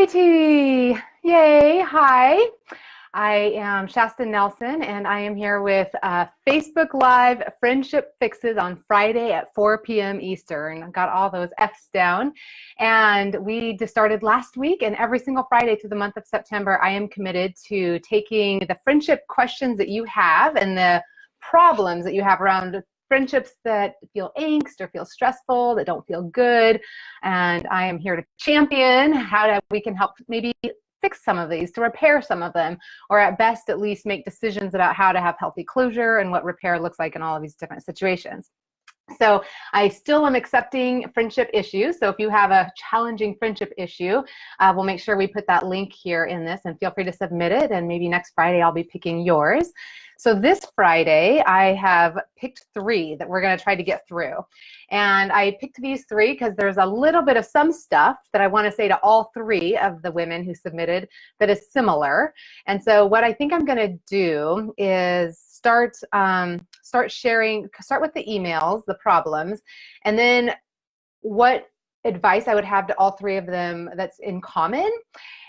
Alrighty, yay, hi. I am Shasta Nelson and I am here with Facebook Live Friendship Fixes on Friday at 4 p.m. Eastern. Got all those F's down. And we just started last week, and every single Friday through the month of September, I am committed to taking the friendship questions that you have and the problems that you have around friendships that feel angst or feel stressful, that don't feel good. And I am here to champion how we can help maybe fix some of these, to repair some of them, or at best at least make decisions about how to have healthy closure and what repair looks like in all of these different situations. So I still am accepting friendship issues. So if you have a challenging friendship issue, we'll make sure we put that link here in this, and feel free to submit it. And maybe next Friday I'll be picking yours. So this Friday I have picked 3 that we're going to try to get through. And I picked these 3 because there's a little bit of some stuff that I want to say to all 3 of the women who submitted that is similar. And so what I think I'm going to do is start sharing, start with the emails, the problems, and then what advice I would have to all 3 of them that's in common,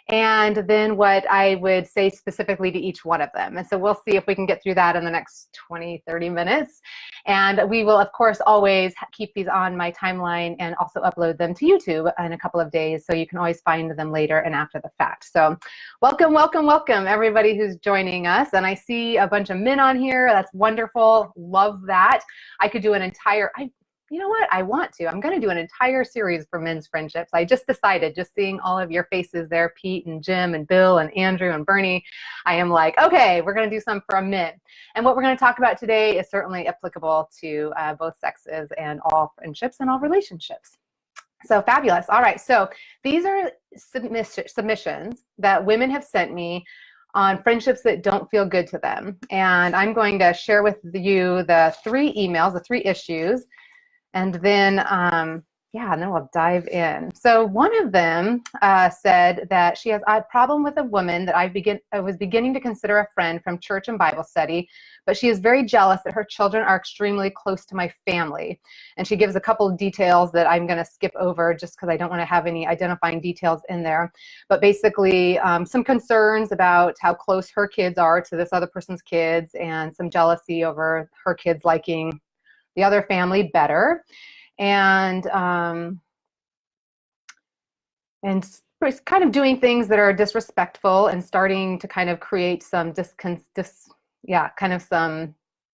and then what I would say specifically to each one of them. And so we'll see if we can get through that in the next 20-30 minutes. And we will, of course, always keep these on my timeline and also upload them to YouTube in a couple of days, so you can always find them later and after the fact. So welcome, welcome, welcome, everybody who's joining us. And I see a bunch of men on here. That's wonderful. Love that. I could do an entire, you know what? I want to. I'm going to do an entire series for men's friendships. I just decided, just seeing all of your faces there, Pete and Jim and Bill and Andrew and Bernie, I am like, okay, we're going to do some for men. And what we're going to talk about today is certainly applicable to both sexes and all friendships and all relationships. So fabulous. All right. So these are submissions that women have sent me on friendships that don't feel good to them. And I'm going to share with you the 3 emails, the 3 issues. And then, and then we'll dive in. So one of them said that she has a problem with a woman that I was beginning to consider a friend from church and Bible study, but she is very jealous that her children are extremely close to my family. And she gives a couple of details that I'm going to skip over just because I don't want to have any identifying details in there. But basically, some concerns about how close her kids are to this other person's kids, and some jealousy over her kids liking the other family better, and kind of doing things that are disrespectful and starting to kind of create some some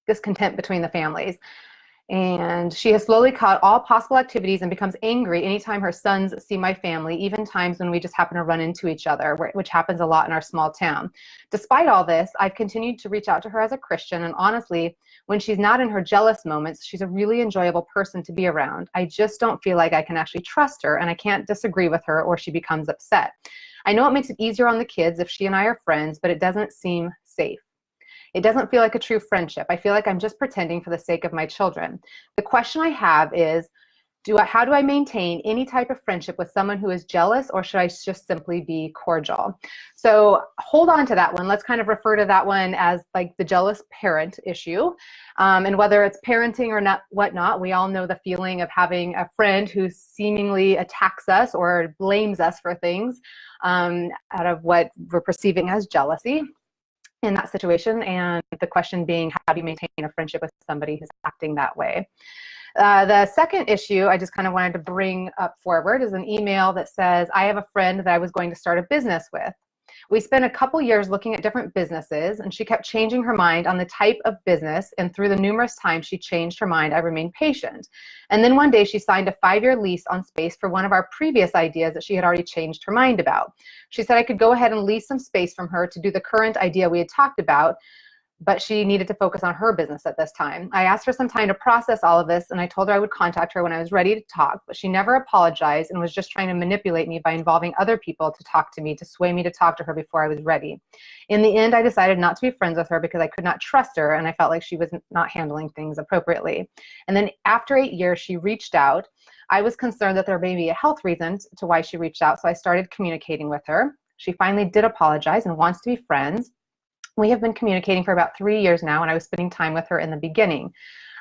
discontent between the families. And she has slowly cut all possible activities and becomes angry anytime her sons see my family, even times when we just happen to run into each other, which happens a lot in our small town. Despite all this, I've continued to reach out to her as a Christian, and honestly, when she's not in her jealous moments, she's a really enjoyable person to be around. I just don't feel like I can actually trust her, and I can't disagree with her or she becomes upset. I know it makes it easier on the kids if she and I are friends, but it doesn't seem safe. It doesn't feel like a true friendship. I feel like I'm just pretending for the sake of my children. The question I have is, how do I maintain any type of friendship with someone who is jealous, or should I just simply be cordial? So hold on to that one. Let's kind of refer to that one as like the jealous parent issue. And whether it's parenting or not, whatnot, we all know the feeling of having a friend who seemingly attacks us or blames us for things out of what we're perceiving as jealousy in that situation. And the question being, how do you maintain a friendship with somebody who's acting that way? The second issue I just kind of wanted to bring up forward is an email that says, I have a friend that I was going to start a business with. We spent a couple years looking at different businesses, and she kept changing her mind on the type of business, and through the numerous times she changed her mind, I remained patient. And then one day she signed a 5-year lease on space for one of our previous ideas that she had already changed her mind about. She said I could go ahead and lease some space from her to do the current idea we had talked about, but she needed to focus on her business at this time. I asked for some time to process all of this, and I told her I would contact her when I was ready to talk, but she never apologized and was just trying to manipulate me by involving other people to talk to me, to sway me to talk to her before I was ready. In the end, I decided not to be friends with her because I could not trust her, and I felt like she was not handling things appropriately. And then after 8 years, she reached out. I was concerned that there may be a health reason to why she reached out, so I started communicating with her. She finally did apologize and wants to be friends. We have been communicating for about 3 years now, and I was spending time with her in the beginning.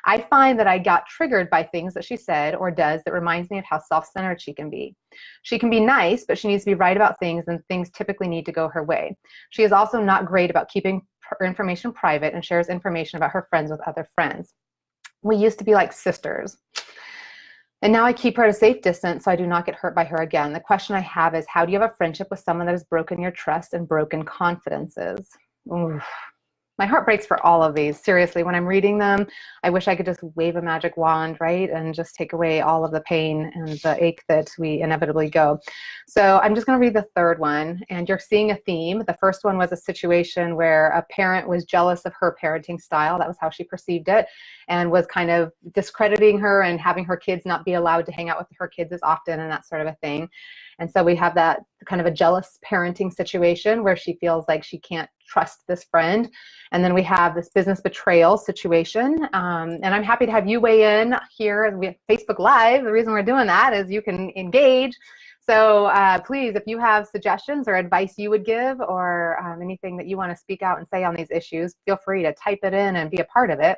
I find that I got triggered by things that she said or does that reminds me of how self-centered she can be. She can be nice, but she needs to be right about things, and things typically need to go her way. She is also not great about keeping her information private and shares information about her friends with other friends. We used to be like sisters. And now I keep her at a safe distance so I do not get hurt by her again. The question I have is, how do you have a friendship with someone that has broken your trust and broken confidences? Oof. My heart breaks for all of these. Seriously, when I'm reading them, I wish I could just wave a magic wand, right? And just take away all of the pain and the ache that we inevitably go. So I'm just going to read the third one. And you're seeing a theme. The first one was a situation where a parent was jealous of her parenting style. That was how she perceived it, and was kind of discrediting her and having her kids not be allowed to hang out with her kids as often and that sort of a thing. And so we have that kind of a jealous parenting situation where she feels like she can't trust this friend. And then we have this business betrayal situation. And I'm happy to have you weigh in here. We have Facebook Live. The reason we're doing that is you can engage. So please, if you have suggestions or advice you would give, or anything that you want to speak out and say on these issues, feel free to type it in and be a part of it.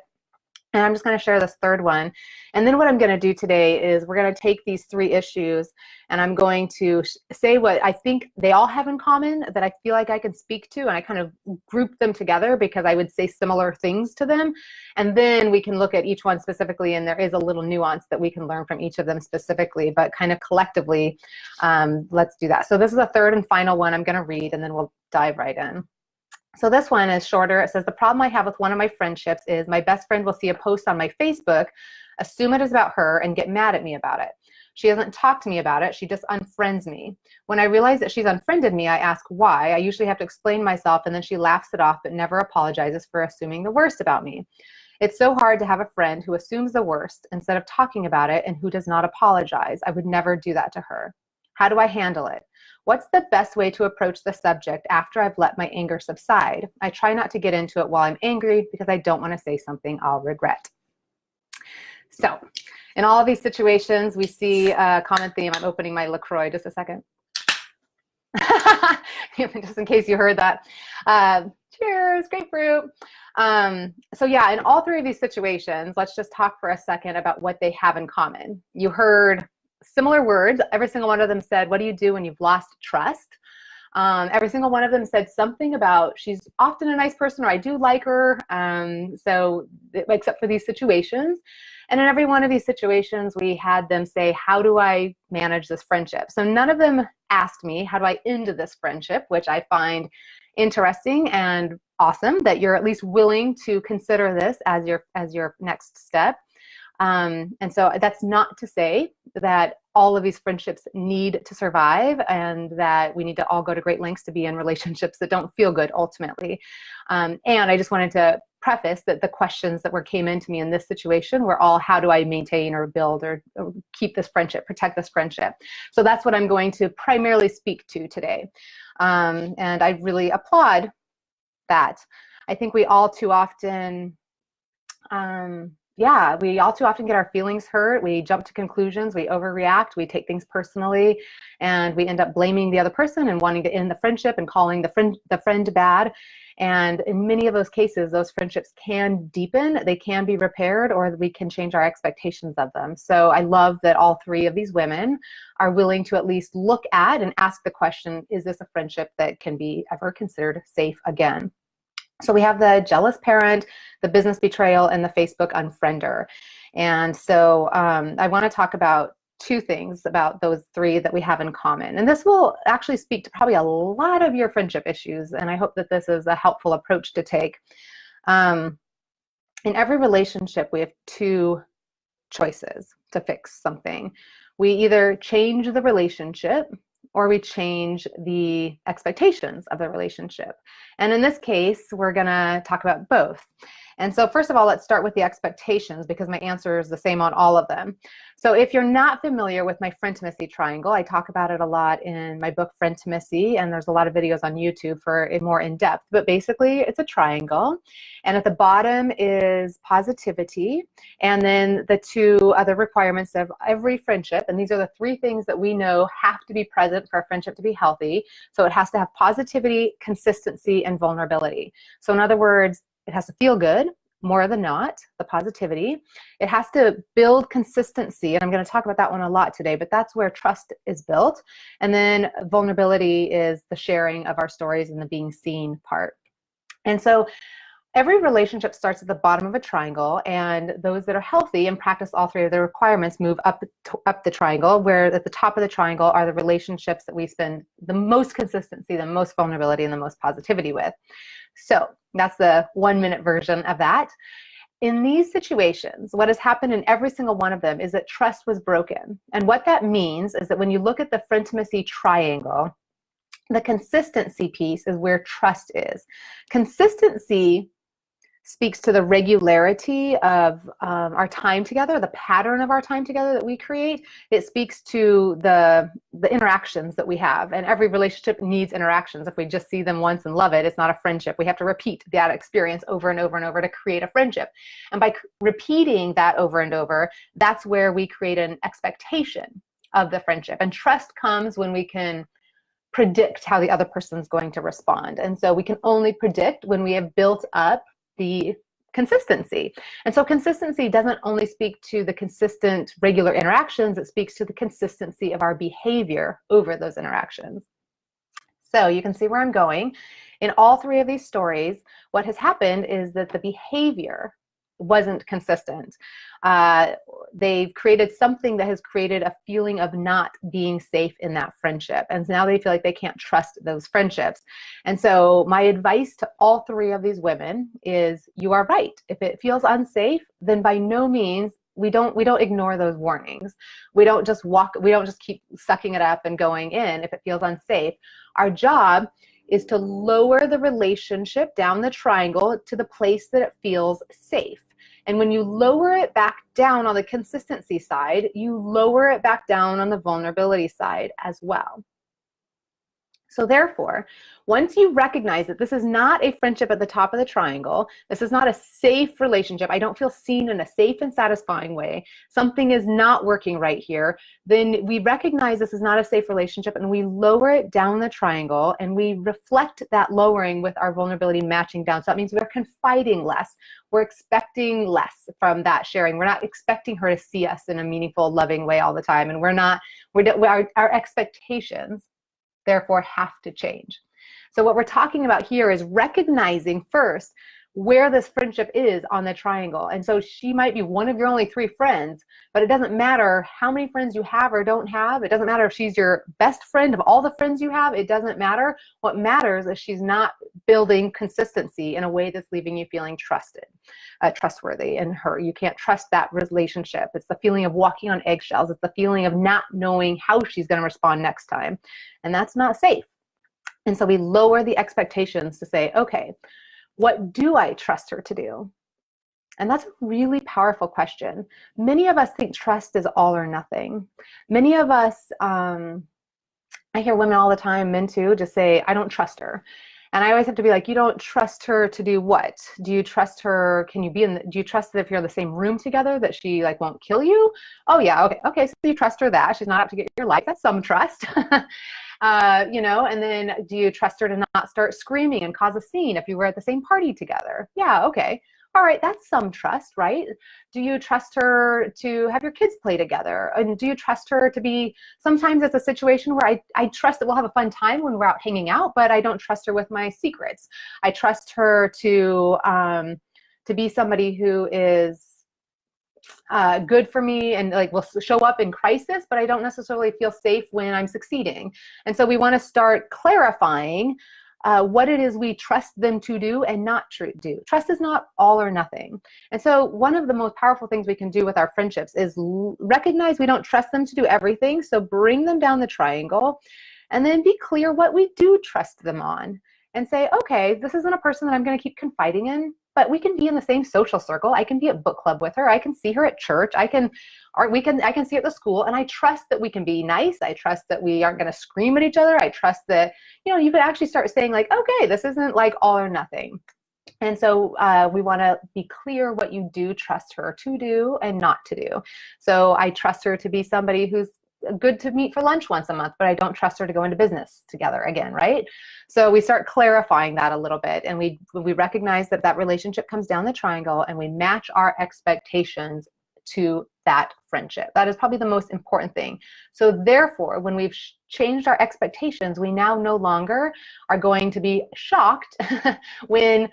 And I'm just going to share this third one. And then what I'm going to do today is we're going to take these three issues and I'm going to say what I think they all have in common that I feel like I can speak to, and I kind of group them together because I would say similar things to them. And then we can look at each one specifically, and there is a little nuance that we can learn from each of them specifically, but kind of collectively, let's do that. So this is the third and final one I'm going to read, and then we'll dive right in. So this one is shorter. It says, the problem I have with one of my friendships is my best friend will see a post on my Facebook, assume it is about her, and get mad at me about it. She doesn't talk to me about it. She just unfriends me. When I realize that she's unfriended me, I ask why. I usually have to explain myself, and then she laughs it off but never apologizes for assuming the worst about me. It's so hard to have a friend who assumes the worst instead of talking about it and who does not apologize. I would never do that to her. How do I handle it? What's the best way to approach the subject after I've let my anger subside? I try not to get into it while I'm angry because I don't want to say something I'll regret. So in all of these situations, we see a common theme. I'm opening my LaCroix just a second. Just in case you heard that. Cheers, grapefruit. So yeah, in all three of these situations, let's just talk for a second about what they have in common. You heard similar words. Every single one of them said, what do you do when you've lost trust? Every single one of them said something about she's often a nice person, or I do like her. So except for these situations. And in every one of these situations, we had them say, how do I manage this friendship? So none of them asked me, how do I end this friendship? Which I find interesting and awesome that you're at least willing to consider this as your next step. And so that's not to say that all of these friendships need to survive and that we need to all go to great lengths to be in relationships that don't feel good ultimately. And I just wanted to preface that the questions that came into me in this situation were all, how do I maintain or build or keep this friendship, protect this friendship? So that's what I'm going to primarily speak to today. And I really applaud that. I think we all too often, we all too often get our feelings hurt. We jump to conclusions, we overreact, we take things personally, and we end up blaming the other person and wanting to end the friendship and calling the friend bad. And in many of those cases, those friendships can deepen, they can be repaired, or we can change our expectations of them. So I love that all three of these women are willing to at least look at and ask the question, is this a friendship that can be ever considered safe again? So we have the jealous parent, the business betrayal, and the Facebook unfriender. And so I want to talk about two things about those three that we have in common. And this will actually speak to probably a lot of your friendship issues. And I hope that this is a helpful approach to take. In every relationship, we have two choices to fix something. We either change the relationship or we change the expectations of the relationship. And in this case, we're gonna talk about both. And so first of all, let's start with the expectations because my answer is the same on all of them. So if you're not familiar with my frientimacy triangle, I talk about it a lot in my book, Frientimacy, and there's a lot of videos on YouTube for it more in depth, but basically it's a triangle. And at the bottom is positivity, and then the two other requirements of every friendship, and these are the three things that we know have to be present for a friendship to be healthy. So it has to have positivity, consistency, and vulnerability. So in other words, it has to feel good, more than not, the positivity. It has to build consistency, and I'm going to talk about that one a lot today, but that's where trust is built. And then vulnerability is the sharing of our stories and the being seen part. And so every relationship starts at the bottom of a triangle, and those that are healthy and practice all three of the requirements move up the triangle, where at the top of the triangle are the relationships that we spend the most consistency, the most vulnerability, and the most positivity with. So that's the 1-minute version of that. In these situations, what has happened in every single one of them is that trust was broken. And what that means is that when you look at the frientimacy triangle, the consistency piece is where trust is. Consistency speaks to the regularity of our time together, the pattern of our time together that we create. It speaks to the interactions that we have, and every relationship needs interactions. If we just see them once and love it, it's not a friendship. We have to repeat that experience over and over and over to create a friendship. And by repeating that over and over, that's where we create an expectation of the friendship. And trust comes when we can predict how the other person's going to respond. And so we can only predict when we have built up the consistency. And so consistency doesn't only speak to the consistent regular interactions, it speaks to the consistency of our behavior over those interactions. So you can see where I'm going. In all three of these stories, what has happened is that the behavior wasn't consistent. They've created something that has created a feeling of not being safe in that friendship. And so now they feel like they can't trust those friendships. And so my advice to all three of these women is, you are right. If it feels unsafe, then by no means, we don't ignore those warnings. We don't just keep sucking it up and going in if it feels unsafe. Our job is to lower the relationship down the triangle to the place that it feels safe. And when you lower it back down on the consistency side, you lower it back down on the vulnerability side as well. So therefore, once you recognize that this is not a friendship at the top of the triangle, this is not a safe relationship, I don't feel seen in a safe and satisfying way, something is not working right here, then we recognize this is not a safe relationship and we lower it down the triangle, and we reflect that lowering with our vulnerability matching down. So that means we're confiding less. We're expecting less from that sharing. We're not expecting her to see us in a meaningful, loving way all the time. And our expectations therefore have to change. So what we're talking about here is recognizing first where this friendship is on the triangle. And so she might be one of your only 3 friends, but it doesn't matter how many friends you have or don't have. It doesn't matter if she's your best friend of all the friends you have. It doesn't matter. What matters is she's not building consistency in a way that's leaving you feeling trustworthy in her. You can't trust that relationship. It's the feeling of walking on eggshells. It's the feeling of not knowing how she's going to respond next time. And that's not safe. And so we lower the expectations to say, okay, what do I trust her to do? And that's a really powerful question. Many of us think trust is all or nothing. Many of us, I hear women all the time, men too, just say, I don't trust her. And I always have to be like, you don't trust her to do what? Do you trust her? Do you trust that if you're in the same room together that she won't kill you? Oh yeah, okay. So you trust her that she's not out to get your life. That's some trust. And then do you trust her to not start screaming and cause a scene if you were at the same party together? Yeah, okay. All right, that's some trust, right? Do you trust her to have your kids play together? And do you trust her to be, sometimes it's a situation where I trust that we'll have a fun time when we're out hanging out, but I don't trust her with my secrets. I trust her to be somebody who is good for me and will show up in crisis, but I don't necessarily feel safe when I'm succeeding. And so we want to start clarifying what it is we trust them to do and not do. Trust is not all or nothing. And so one of the most powerful things we can do with our friendships is recognize we don't trust them to do everything. So bring them down the triangle and then be clear what we do trust them on and say, okay, this isn't a person that I'm going to keep confiding in, but we can be in the same social circle. I can be at book club with her. I can see her at church. I can see her at the school, and I trust that we can be nice. I trust that we aren't going to scream at each other. I trust that, you could actually start saying okay, this isn't all or nothing. And so we want to be clear what you do trust her to do and not to do. So I trust her to be somebody who's good to meet for lunch once a month, but I don't trust her to go into business together again, right? So we start clarifying that a little bit, and we recognize that that relationship comes down the triangle, and we match our expectations to that friendship. That is probably the most important thing. So therefore, when we've changed our expectations, we now no longer are going to be shocked when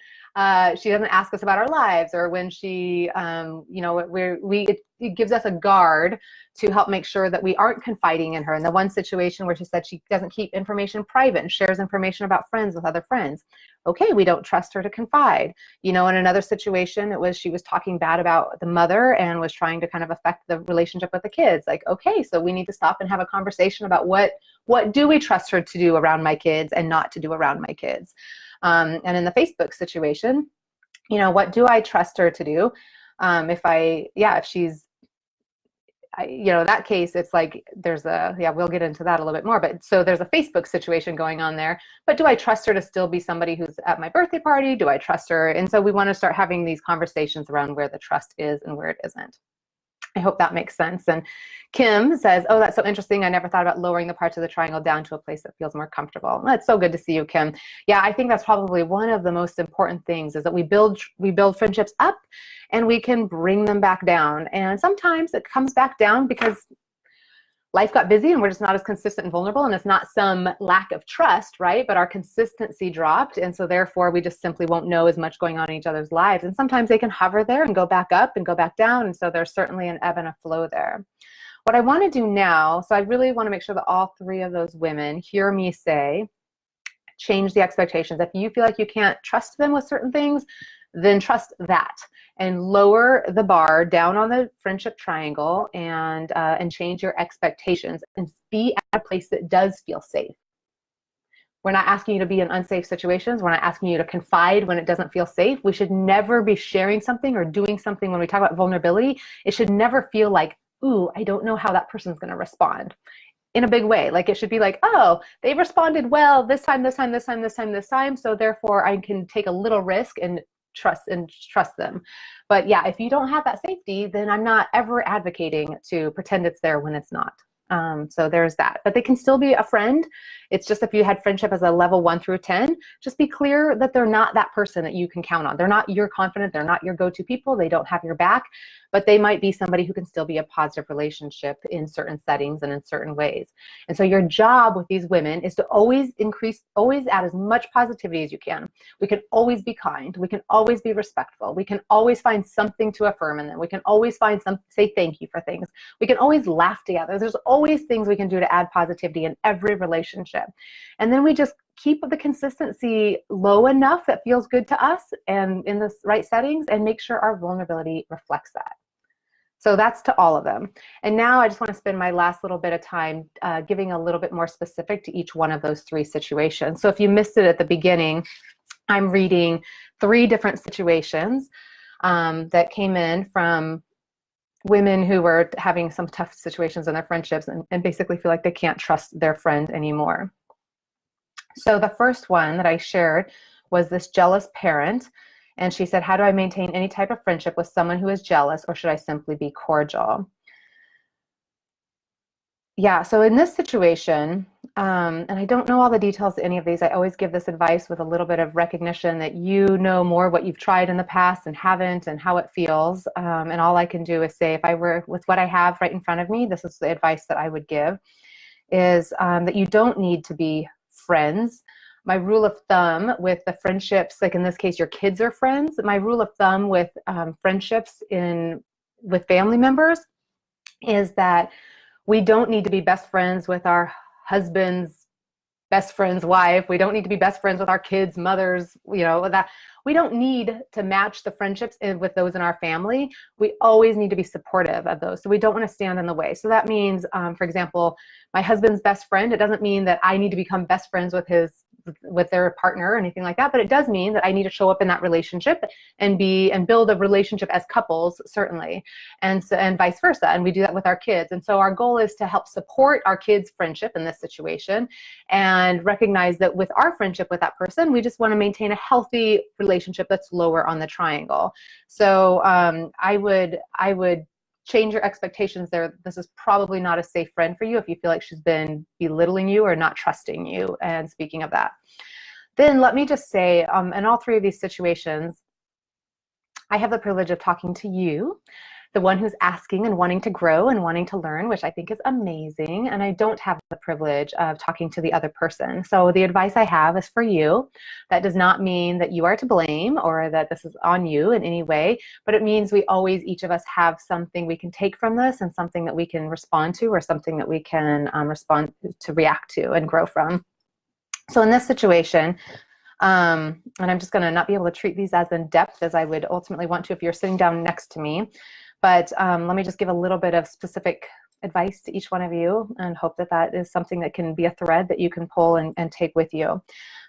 she doesn't ask us about our lives, or when she, it gives us a guard to help make sure that we aren't confiding in her. In the one situation where she said she doesn't keep information private and shares information about friends with other friends. Okay, we don't trust her to confide. In another situation, she was talking bad about the mother and was trying to kind of affect the relationship with the kids. Like, okay, so we need to stop and have a conversation about what do we trust her to do around my kids and not to do around my kids. And in the Facebook situation, what do I trust her to do? If she's, that case, it's like we'll get into that a little bit more, but so there's a Facebook situation going on there, but do I trust her to still be somebody who's at my birthday party? Do I trust her? And so we want to start having these conversations around where the trust is and where it isn't. I hope that makes sense. And Kim says, oh, that's so interesting. I never thought about lowering the parts of the triangle down to a place that feels more comfortable. That's so good to see you, Kim. Yeah, I think that's probably one of the most important things, is that we build friendships up and we can bring them back down. And sometimes it comes back down because life got busy and we're just not as consistent and vulnerable, and it's not some lack of trust, right? But our consistency dropped, and so therefore we just simply won't know as much going on in each other's lives. And sometimes they can hover there and go back up and go back down, and so there's certainly an ebb and a flow there. What I want to do now, so I really want to make sure that all three of those women hear me say, change the expectations. If you feel like you can't trust them with certain things, then trust that, and lower the bar down on the friendship triangle, and change your expectations and be at a place that does feel safe. We're not asking you to be in unsafe situations. We're not asking you to confide when it doesn't feel safe. We should never be sharing something or doing something when we talk about vulnerability. It should never feel like, ooh, I don't know how that person's going to respond in a big way. Like, it should be like, oh, they responded well this time, so therefore I can take a little risk and trust them. But yeah, if you don't have that safety, then I'm not ever advocating to pretend it's there when it's not. So there's that. But they can still be a friend. It's just, if you had friendship as a level 1 through 10, just be clear that they're not that person that you can count on. They're not your confidant. They're not your go-to people. They don't have your back, but they might be somebody who can still be a positive relationship in certain settings and in certain ways. And so your job with these women is to always add as much positivity as you can. We can always be kind. We can always be respectful. We can always find something to affirm in them. We can always say thank you for things. We can always laugh together. There's always things we can do to add positivity in every relationship. And then we just keep the consistency low enough that feels good to us and in the right settings, and make sure our vulnerability reflects that. So that's to all of them. And now I just want to spend my last little bit of time giving a little bit more specific to each one of those 3 situations. So if you missed it at the beginning, I'm reading 3 different situations that came in from women who were having some tough situations in their friendships and basically feel like they can't trust their friend anymore. So the first one that I shared was this jealous parent. And she said, how do I maintain any type of friendship with someone who is jealous, or should I simply be cordial? Yeah, so in this situation, and I don't know all the details of any of these, I always give this advice with a little bit of recognition that you know more what you've tried in the past and haven't, and how it feels. And all I can do is say, if I were with what I have right in front of me, this is the advice that I would give, is that you don't need to be friends. My rule of thumb with the friendships, like in this case, your kids are friends. My rule of thumb with friendships with family members is that we don't need to be best friends with our husband's best friend's wife. We don't need to be best friends with our kids' mothers, that we don't need to match the friendships with those in our family. We always need to be supportive of those. So we don't want to stand in the way. So that means, for example, my husband's best friend, it doesn't mean that I need to become best friends with their partner or anything like that, but it does mean that I need to show up in that relationship and build a relationship as couples, certainly, and vice versa. And we do that with our kids. And so our goal is to help support our kids' friendship in this situation, and recognize that with our friendship with that person, we just want to maintain a healthy relationship that's lower on the triangle. So I would change your expectations there. This is probably not a safe friend for you if you feel like she's been belittling you or not trusting you. And speaking of that, then let me just say, in all three of these situations, I have the privilege of talking to you, the one who's asking and wanting to grow and wanting to learn, which I think is amazing. And I don't have the privilege of talking to the other person. So the advice I have is for you. That does not mean that you are to blame or that this is on you in any way, but it means we always, each of us, have something we can take from this and something that we can respond to, or something that we can react to and grow from. So in this situation, and I'm just going to not be able to treat these as in depth as I would ultimately want to if you're sitting down next to me. But let me just give a little bit of specific advice to each one of you and hope that that is something that can be a thread that you can pull and take with you.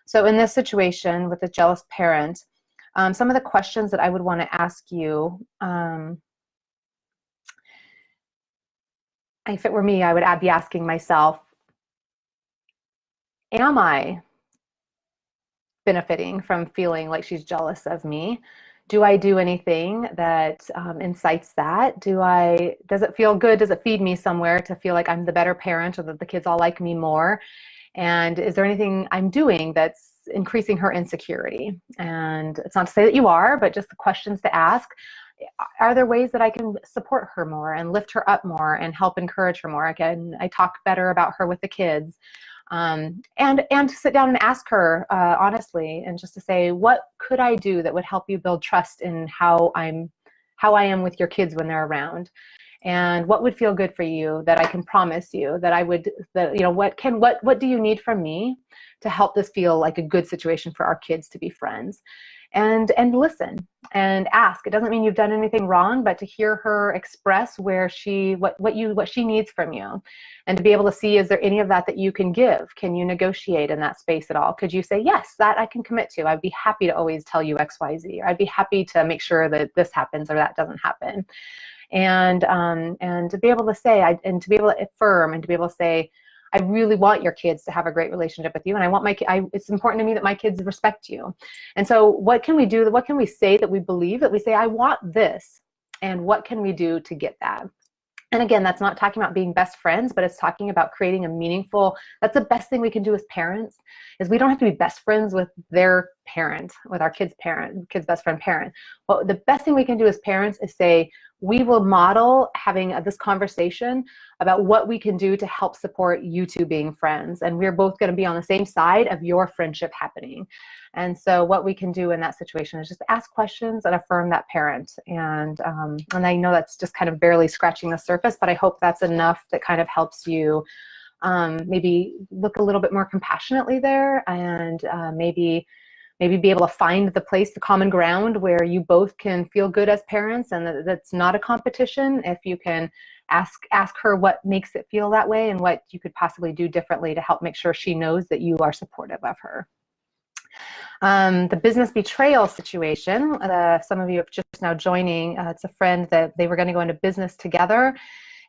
So in this situation with a jealous parent, some of the questions that I would want to ask you, if it were me, I would be asking myself, am I benefiting from feeling like she's jealous of me? Do I do anything that incites that? Does it feel good? Does it feed me somewhere to feel like I'm the better parent or that the kids all like me more? And is there anything I'm doing that's increasing her insecurity? And it's not to say that you are, but just the questions to ask. Are there ways that I can support her more and lift her up more and help encourage her more? Again, I talk better about her with the kids. And to sit down and ask her honestly, and just to say, what could I do that would help you build trust in how I am with your kids when they're around? And what would feel good for you that I can promise you that I would, that, you know, what do you need from me to help this feel like a good situation for our kids to be friends? And listen and ask. It doesn't mean you've done anything wrong, but to hear her express what she needs from you, and to be able to see, is there any of that you can give? Can you negotiate in that space at all? Could you say, yes, that I can commit to. I'd be happy to always tell you X, Y, Z. Or I'd be happy to make sure that this happens or that doesn't happen. And to be able to say, and to be able to affirm, and to be able to say, I really want your kids to have a great relationship with you, and it's important to me that my kids respect you. And so what can we do? What can we say that we believe, that we say, I want this, and what can we do to get that? And again, that's not talking about being best friends, but it's talking about creating a meaningful, that's the best thing we can do as parents, is we don't have to be best friends with their parent, with our kid's best friend parent. Well, the best thing we can do as parents is say, we will model having this conversation about what we can do to help support you two being friends. And we're both going to be on the same side of your friendship happening. And so what we can do in that situation is just ask questions and affirm that parent. And I know that's just kind of barely scratching the surface, but I hope that's enough that kind of helps you maybe look a little bit more compassionately there, and maybe be able to find the common ground where you both can feel good as parents, and that's not a competition. If you can ask her what makes it feel that way and what you could possibly do differently to help make sure she knows that you are supportive of her. The business betrayal situation, some of you have just now joining, it's a friend that they were going to go into business together,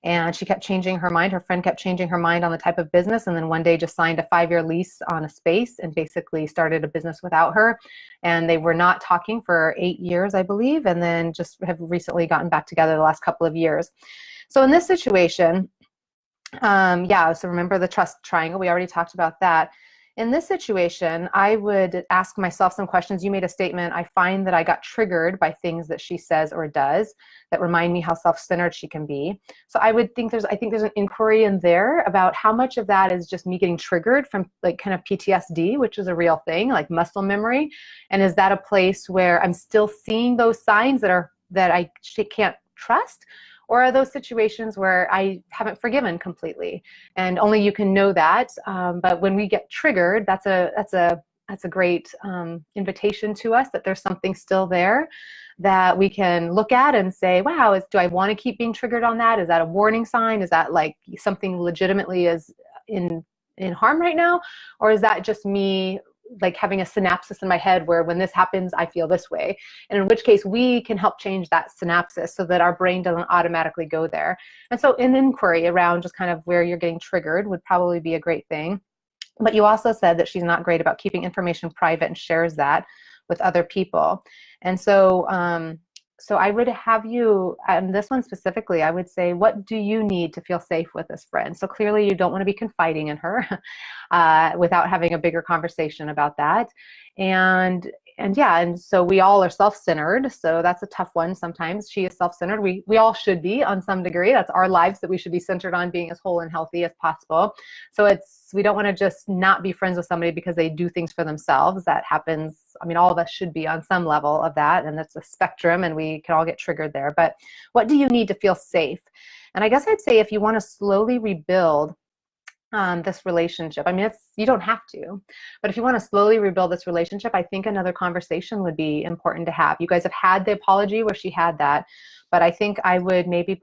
and she kept changing her mind. Her friend kept changing her mind on the type of business, and then one day just signed a 5-year lease on a space and basically started a business without her. And they were not talking for 8 years, I believe, and then just have recently gotten back together the last couple of years. So in this situation, so remember the trust triangle, we already talked about that. In this situation, I would ask myself some questions. You made a statement, I find that I got triggered by things that she says or does that remind me how self-centered she can be. So I think there's an inquiry in there about how much of that is just me getting triggered from like kind of PTSD, which is a real thing, like muscle memory. And is that a place where I'm still seeing those signs that I can't trust? Or are those situations where I haven't forgiven completely? And only you can know that. But when we get triggered, that's a great invitation to us that there's something still there that we can look at and say, wow, do I want to keep being triggered on that? Is that a warning sign? Is that like something legitimately is in harm right now? Or is that just me like having a synapsis in my head where when this happens, I feel this way? And in which case we can help change that synapsis so that our brain doesn't automatically go there. And so an inquiry around just kind of where you're getting triggered would probably be a great thing. But you also said that she's not great about keeping information private and shares that with other people. And so So I would have you, this one specifically, I would say, what do you need to feel safe with this friend? So clearly you don't want to be confiding in her without having a bigger conversation about that. And yeah, and so we all are self-centered. So that's a tough one sometimes. She is self-centered. We all should be on some degree. That's our lives that we should be centered on being as whole and healthy as possible. So we don't want to just not be friends with somebody because they do things for themselves. That happens. I mean, all of us should be on some level of that, and that's a spectrum, and we can all get triggered there. But what do you need to feel safe? And I guess I'd say if you want to slowly rebuild this relationship, I mean, you don't have to, but if you want to slowly rebuild this relationship, I think another conversation would be important to have. You guys have had the apology where she had that, but I think I would maybe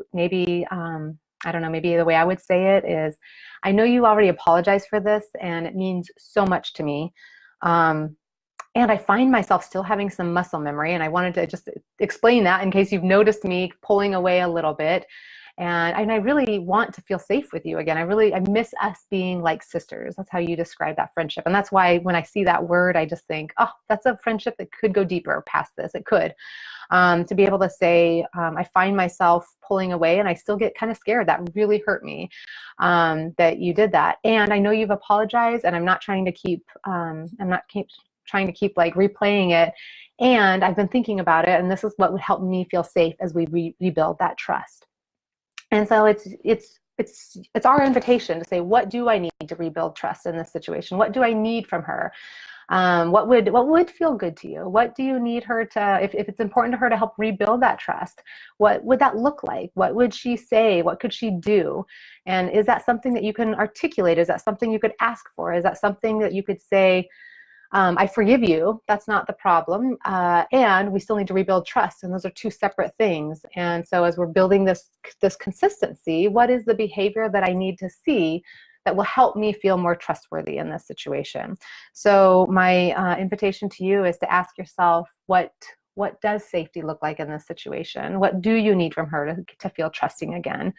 I don't know, maybe the way I would say it is, I know you already apologized for this and it means so much to me. And I find myself still having some muscle memory, and I wanted to just explain that in case you've noticed me pulling away a little bit. And I really want to feel safe with you again. I miss us being like sisters. That's how you describe that friendship. And that's why when I see that word, I just think, oh, that's a friendship that could go deeper past this. It could. To be able to say, I find myself pulling away and I still get kind of scared. That really hurt me that you did that. And I know you've apologized, and I'm not trying to keep, trying to keep like replaying it. And I've been thinking about it, and this is what would help me feel safe as we rebuild that trust. And so it's our invitation to say, what do I need to rebuild trust in this situation? What do I need from her? What would feel good to you? What do you need her to, if it's important to her to help rebuild that trust, what would that look like? What would she say? What could she do? And is that something that you can articulate? Is that something you could ask for? Is that something that you could say, I forgive you, that's not the problem, and we still need to rebuild trust, and those are two separate things. And so as we're building this consistency, what is the behavior that I need to see that will help me feel more trustworthy in this situation? So my invitation to you is to ask yourself, what does safety look like in this situation? What do you need from her to feel trusting again?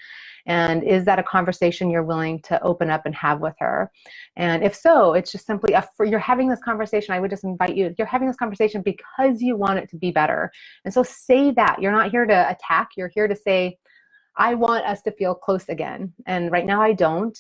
And is that a conversation you're willing to open up and have with her? And if so, it's just simply, you're having this conversation, I would just invite you, you're having this conversation because you want it to be better. And so say that. You're not here to attack. You're here to say, I want us to feel close again. And right now I don't.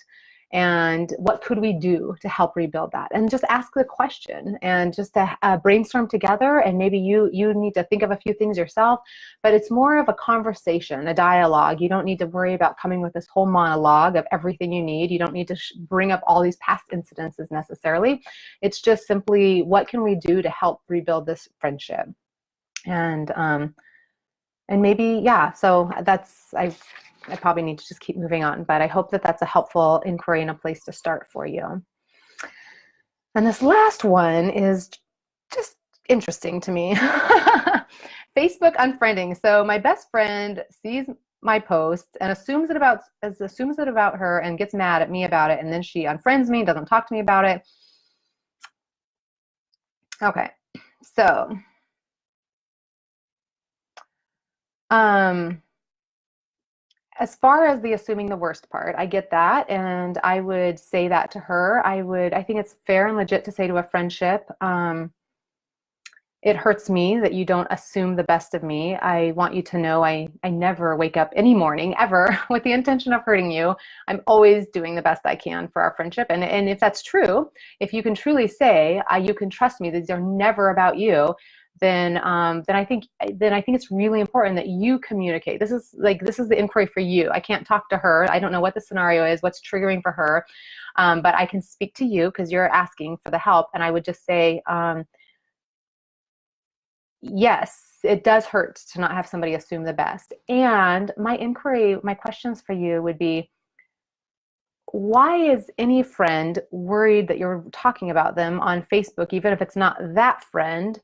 And what could we do to help rebuild that? And just ask the question and just to brainstorm together. And maybe you need to think of a few things yourself, but it's more of a conversation, a dialogue. You don't need to worry about coming with this whole monologue of everything you need. You don't need to bring up all these past incidences necessarily. It's just simply, what can we do to help rebuild this friendship? And maybe, yeah, so I probably need to just keep moving on, but I hope that that's a helpful inquiry and a place to start for you. And this last one is just interesting to me. Facebook unfriending. So my best friend sees my post and assumes it about her and gets mad at me about it, and then she unfriends me, doesn't talk to me about it. Okay, so as far as the assuming the worst part, I get that, and I would say that to her. I think it's fair and legit to say to a friendship, it hurts me that you don't assume the best of me. I want you to know I never wake up any morning ever with the intention of hurting you. I'm always doing the best I can for our friendship. And if that's true, if you can truly say, you can trust me, these are never about you, then I think it's really important that you communicate. This is the inquiry for you. I can't talk to her. I don't know what the scenario is, what's triggering for her, but I can speak to you because you're asking for the help. And I would just say, yes, it does hurt to not have somebody assume the best. And my questions for you would be, why is any friend worried that you're talking about them on Facebook, even if it's not that friend?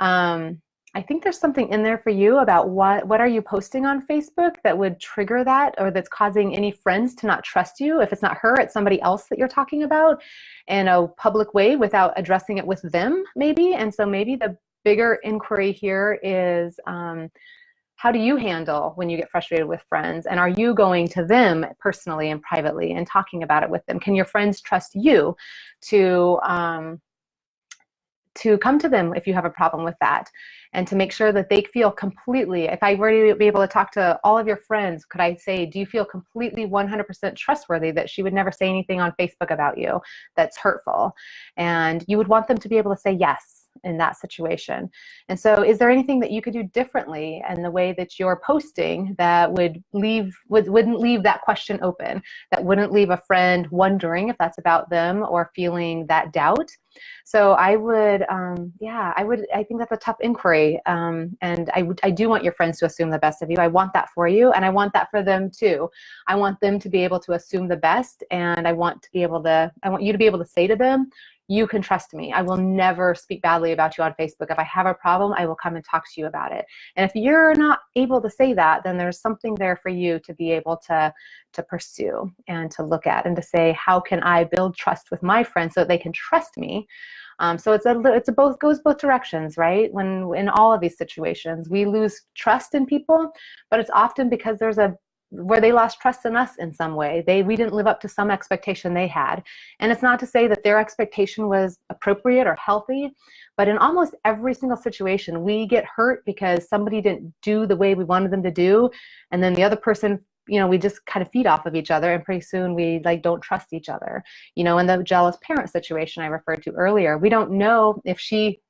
I think there's something in there for you about what are you posting on Facebook that would trigger that, or that's causing any friends to not trust you. If it's not her, it's somebody else that you're talking about in a public way without addressing it with them, maybe. And so maybe the bigger inquiry here is, how do you handle when you get frustrated with friends? And are you going to them personally and privately and talking about it with them? Can your friends trust you to to come to them if you have a problem with that, and to make sure that they feel completely, if I were to be able to talk to all of your friends, could I say, do you feel completely 100% trustworthy that she would never say anything on Facebook about you that's hurtful? And you would want them to be able to say yes in that situation. And so is there anything that you could do differently in the way that you're posting that wouldn't leave that question open, that wouldn't leave a friend wondering if that's about them or feeling that doubt? So I would, I think that's a tough inquiry. And I do want your friends to assume the best of you. I want that for you, and I want that for them too. I want them to be able to assume the best, and I want you to be able to say to them, you can trust me. I will never speak badly about you on Facebook. If I have a problem, I will come and talk to you about it. And if you're not able to say that, then there's something there for you to be able to pursue and to look at, and to say, how can I build trust with my friends so that they can trust me? So goes both directions, right? When in all of these situations, we lose trust in people, but it's often because where they lost trust in us in some way. We didn't live up to some expectation they had. And it's not to say that their expectation was appropriate or healthy, but in almost every single situation, we get hurt because somebody didn't do the way we wanted them to do. And then the other person, we just kind of feed off of each other, and pretty soon we don't trust each other. In the jealous parent situation I referred to earlier, we don't know if she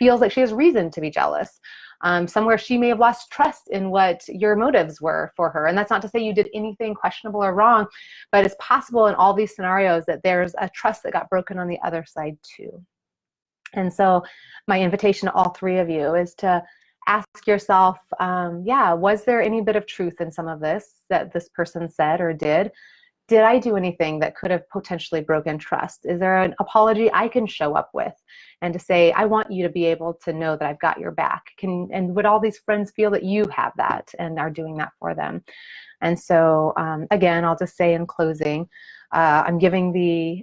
feels like she has reason to be jealous. Somewhere she may have lost trust in what your motives were for her. And that's not to say you did anything questionable or wrong, but it's possible in all these scenarios that there's a trust that got broken on the other side too. And so my invitation to all three of you is to ask yourself, was there any bit of truth in some of this that this person said or did? Did I do anything that could have potentially broken trust? Is there an apology I can show up with, and to say, I want you to be able to know that I've got your back? And would all these friends feel that you have that and are doing that for them? And so, again, I'll just say in closing, I'm giving the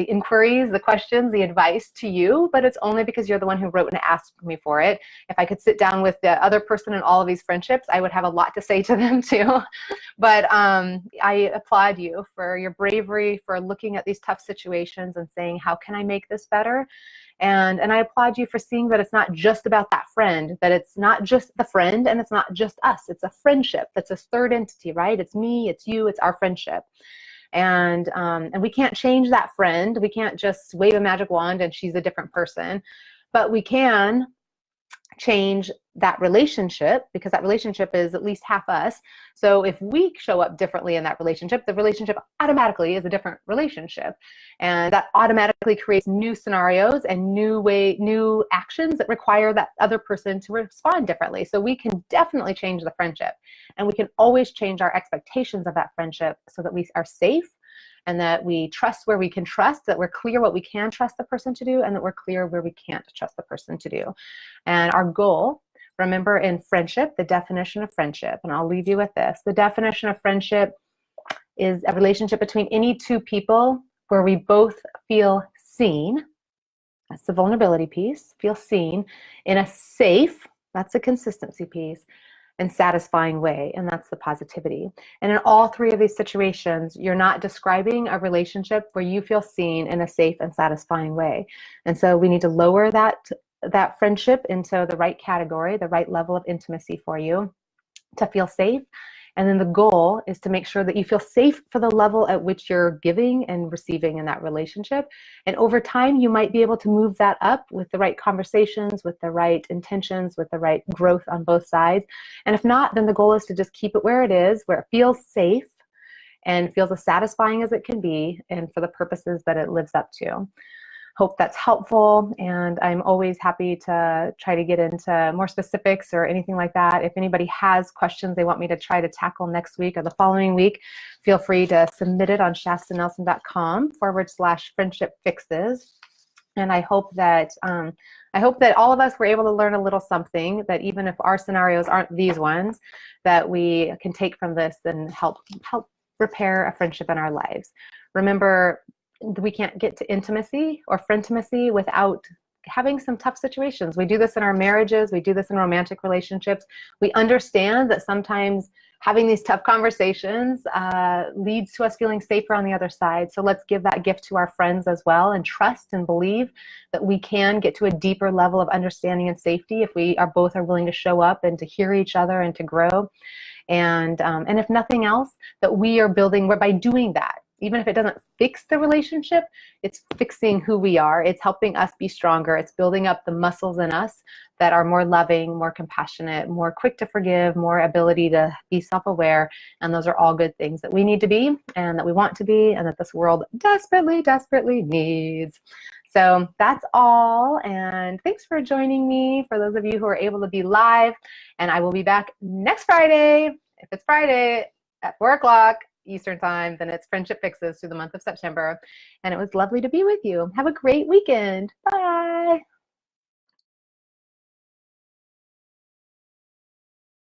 inquiries, the questions, the advice to you, but it's only because you're the one who wrote and asked me for it. If I could sit down with the other person in all of these friendships, I would have a lot to say to them too. But I applaud you for your bravery, for looking at these tough situations and saying, how can I make this better? And I applaud you for seeing that it's not just about that friend, that it's not just the friend, and it's not just us. It's a friendship. That's a third entity, right? It's me, it's you, it's our friendship. And we can't change that friend. We can't just wave a magic wand and she's a different person. But we can change that relationship, because that relationship is at least half us. So if we show up differently in that relationship, the relationship automatically is a different relationship. And that automatically creates new scenarios and new actions that require that other person to respond differently. So we can definitely change the friendship, and we can always change our expectations of that friendship so that we are safe, and that we trust where we can trust, that we're clear what we can trust the person to do, and that we're clear where we can't trust the person to do. And our goal, remember, in friendship, the definition of friendship, and I'll leave you with this, the definition of friendship is a relationship between any two people where we both feel seen. That's the vulnerability piece. Feel seen in a safe, that's the consistency piece, and satisfying way, and that's the positivity. And in all three of these situations, you're not describing a relationship where you feel seen in a safe and satisfying way. And so we need to lower that friendship into the right category, the right level of intimacy for you to feel safe. And then the goal is to make sure that you feel safe for the level at which you're giving and receiving in that relationship. And over time, you might be able to move that up with the right conversations, with the right intentions, with the right growth on both sides. And if not, then the goal is to just keep it where it is, where it feels safe and feels as satisfying as it can be, and for the purposes that it lives up to. Hope that's helpful, and I'm always happy to try to get into more specifics or anything like that. If anybody has questions they want me to try to tackle next week or the following week, feel free to submit it on shastanelson.com/friendship fixes. And I hope that all of us were able to learn a little something, that even if our scenarios aren't these ones, that we can take from this and help repair a friendship in our lives. Remember, we can't get to intimacy or friendtimacy without having some tough situations. We do this in our marriages. We do this in romantic relationships. We understand that sometimes having these tough conversations leads to us feeling safer on the other side. So let's give that gift to our friends as well, and trust and believe that we can get to a deeper level of understanding and safety if we are both willing to show up and to hear each other and to grow. And if nothing else, that we are building, by doing that, even if it doesn't fix the relationship, it's fixing who we are. It's helping us be stronger. It's building up the muscles in us that are more loving, more compassionate, more quick to forgive, more ability to be self-aware. And those are all good things that we need to be, and that we want to be, and that this world desperately, desperately needs. So that's all, and thanks for joining me, for those of you who are able to be live. And I will be back next Friday. If it's Friday at 4 o'clock Eastern time, then it's Friendship Fixes through the month of September. And it was lovely to be with you. Have a great weekend. Bye.